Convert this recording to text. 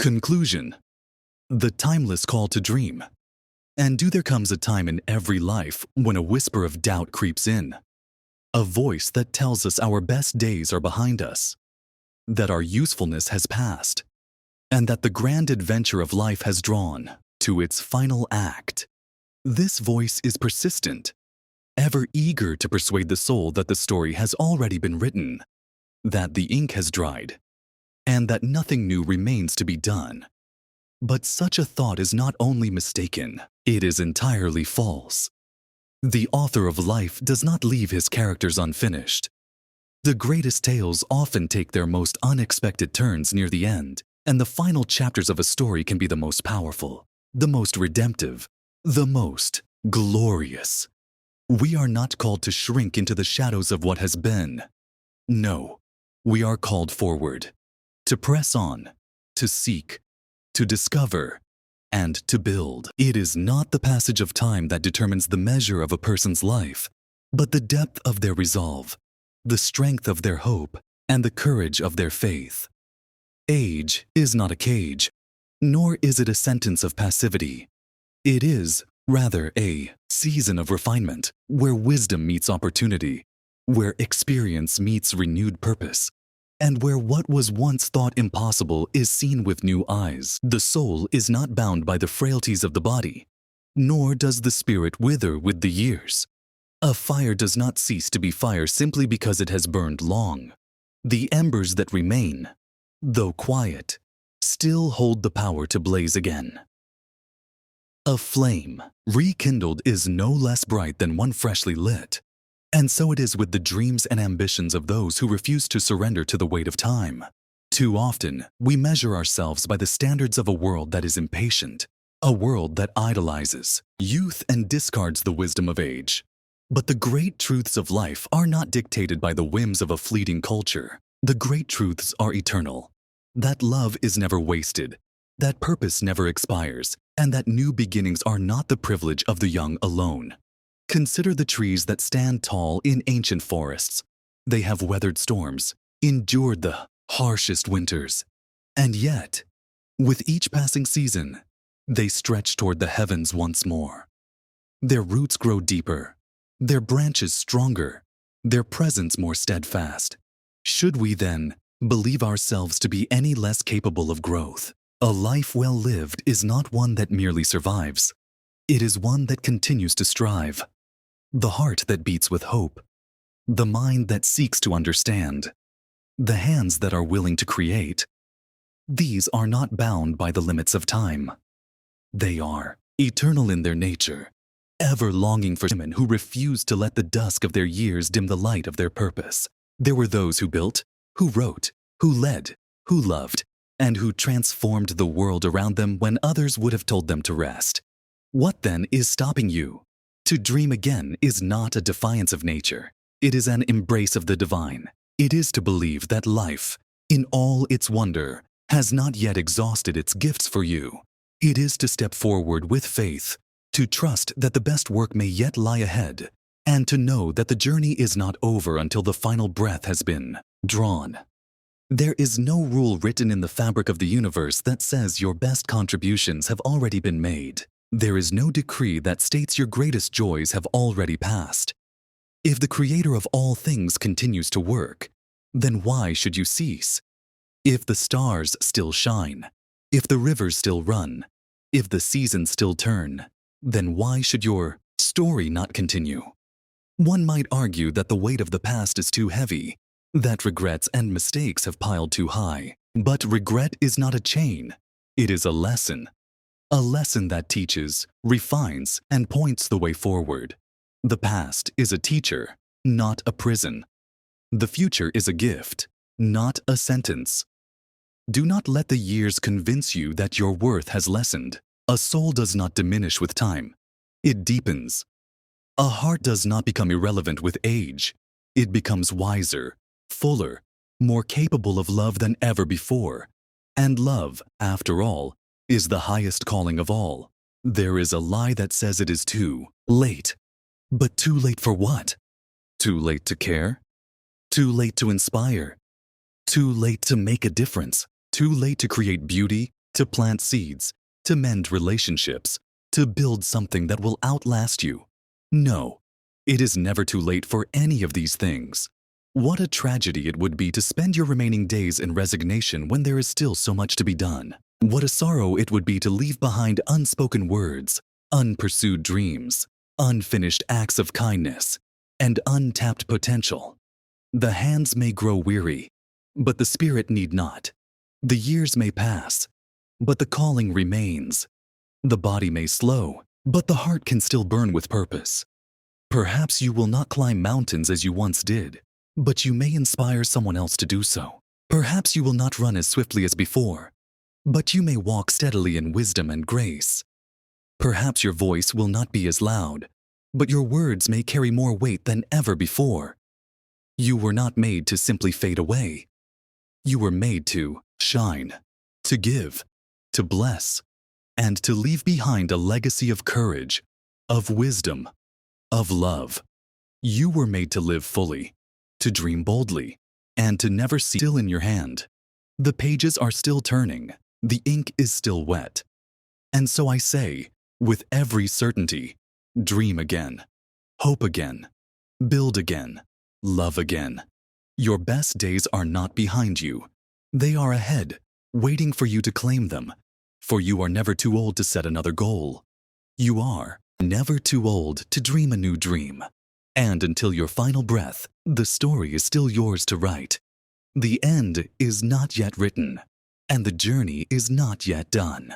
Conclusion. The timeless call to dream. And there comes a time in every life when a whisper of doubt creeps in. A voice that tells us our best days are behind us, that our usefulness has passed, and that the grand adventure of life has drawn to its final act. This voice is persistent, ever eager to persuade the soul that the story has already been written, that the ink has dried, and that nothing new remains to be done. But such a thought is not only mistaken, it is entirely false. The author of life does not leave his characters unfinished. The greatest tales often take their most unexpected turns near the end, and the final chapters of a story can be the most powerful, the most redemptive, the most glorious. We are not called to shrink into the shadows of what has been. No, we are called forward, to press on, to seek, to discover, and to build. It is not the passage of time that determines the measure of a person's life, but the depth of their resolve, the strength of their hope, and the courage of their faith. Age is not a cage, nor is it a sentence of passivity. It is, rather, a season of refinement, where wisdom meets opportunity, where experience meets renewed purpose, and where what was once thought impossible is seen with new eyes. The soul is not bound by the frailties of the body, nor does the spirit wither with the years. A fire does not cease to be fire simply because it has burned long. The embers that remain, though quiet, still hold the power to blaze again. A flame, rekindled, is no less bright than one freshly lit. And so it is with the dreams and ambitions of those who refuse to surrender to the weight of time. Too often, we measure ourselves by the standards of a world that is impatient, a world that idolizes youth and discards the wisdom of age. But the great truths of life are not dictated by the whims of a fleeting culture. The great truths are eternal, that love is never wasted, that purpose never expires, and that new beginnings are not the privilege of the young alone. Consider the trees that stand tall in ancient forests. They have weathered storms, endured the harshest winters, and yet, with each passing season, they stretch toward the heavens once more. Their roots grow deeper, their branches stronger, their presence more steadfast. Should we, then, believe ourselves to be any less capable of growth? A life well lived is not one that merely survives. It is one that continues to strive. The heart that beats with hope, the mind that seeks to understand, the hands that are willing to create. These are not bound by the limits of time. They are eternal in their nature, ever longing for women who refuse to let the dusk of their years dim the light of their purpose. There were those who built, who wrote, who led, who loved, and who transformed the world around them when others would have told them to rest. What then is stopping you? To dream again is not a defiance of nature. It is an embrace of the divine. It is to believe that life, in all its wonder, has not yet exhausted its gifts for you. It is to step forward with faith, to trust that the best work may yet lie ahead, and to know that the journey is not over until the final breath has been drawn. There is no rule written in the fabric of the universe that says your best contributions have already been made. There is no decree that states your greatest joys have already passed. If the Creator of all things continues to work, then why should you cease? If the stars still shine, if the rivers still run, if the seasons still turn, then why should your story not continue? One might argue that the weight of the past is too heavy, that regrets and mistakes have piled too high. But regret is not a chain, it is a lesson. A lesson that teaches, refines, and points the way forward. The past is a teacher, not a prison. The future is a gift, not a sentence. Do not let the years convince you that your worth has lessened. A soul does not diminish with time. It deepens. A heart does not become irrelevant with age. It becomes wiser, fuller, more capable of love than ever before. And love, after all, is the highest calling of all. There is a lie that says it is too late. But too late for what? Too late to care? Too late to inspire? Too late to make a difference? Too late to create beauty, to plant seeds, to mend relationships, to build something that will outlast you. No, it is never too late for any of these things. What a tragedy it would be to spend your remaining days in resignation when there is still so much to be done. What a sorrow it would be to leave behind unspoken words, unpursued dreams, unfinished acts of kindness, and untapped potential. The hands may grow weary, but the spirit need not. The years may pass, but the calling remains. The body may slow, but the heart can still burn with purpose. Perhaps you will not climb mountains as you once did, but you may inspire someone else to do so. Perhaps you will not run as swiftly as before, but you may walk steadily in wisdom and grace. Perhaps your voice will not be as loud, but your words may carry more weight than ever before. You were not made to simply fade away. You were made to shine, to give, to bless, and to leave behind a legacy of courage, of wisdom, of love. You were made to live fully, to dream boldly, and to never see still in your hand. The pages are still turning, the ink is still wet. And so I say, with every certainty, dream again, hope again, build again, love again. Your best days are not behind you. They are ahead, waiting for you to claim them, for you are never too old to set another goal. You are never too old to dream a new dream. And until your final breath, the story is still yours to write. The end is not yet written, and the journey is not yet done.